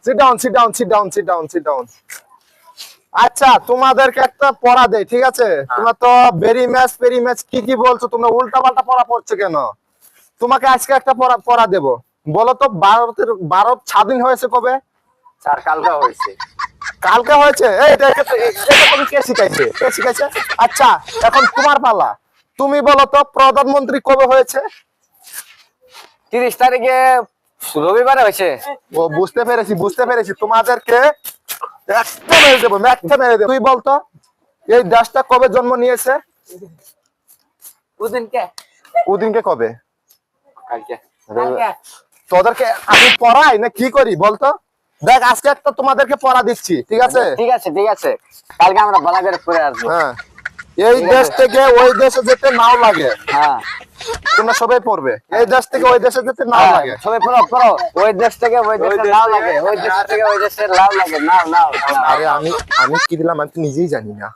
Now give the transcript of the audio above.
Sit down sit down sit down sit down sit down. আচ্ছা তোমাদেরকে একটা পড়া দেই, ঠিক আছে? তোমরা তো ভেরি ম্যাচ কি কি বলছো, তোমরা উল্টা পাল্টা পড়া পড়ছো কেন? তোমাকে আজকে একটা পড়া দেব। বলো তো ভারত স্বাধীন হয়েছে কবে? স্যার কালকে হয়েছে। কালকে হয়েছে? এটা তুমি কে শিখাইছে? কে শিখাইছে? আচ্ছা এখন তোমার পালা, তুমি বলো তো প্রধানমন্ত্রী কবে হয়েছে? 30 তারিখে রবিবারে হয়েছে। ও বুঝতে পেরেছি তোমাদেরকে একটা মেরে দেবো, একটা মেরে দেবো। তুই বলতো এই দেশটা কবে জন্ম নিয়েছে? ওদিনকে কবে? কালকে। তোদেরকে আমি পড়াই না কি করি বলতো? দেখ আজকে একটা তোমাদেরকে পড়া দিচ্ছি, ঠিক আছে? ঠিক আছে কালকে আমরা ভালো করে পড়ে আসবো। হ্যাঁ, এই দেশ থেকে ওই দেশে যেতে নাও লাগে। হ্যাঁ তোমরা সবাই পড়বে, এই দেশ থেকে ওই দেশে যেতে নাও লাগে। সবাই পড়ো ওই দেশ থেকে ওই দেশে নাও লাগে, ওই দেশ থেকে ওই দেশে লাভ লাগে। নাও আরে আমি কি দিলাম আমি তো নিজেই জানি না।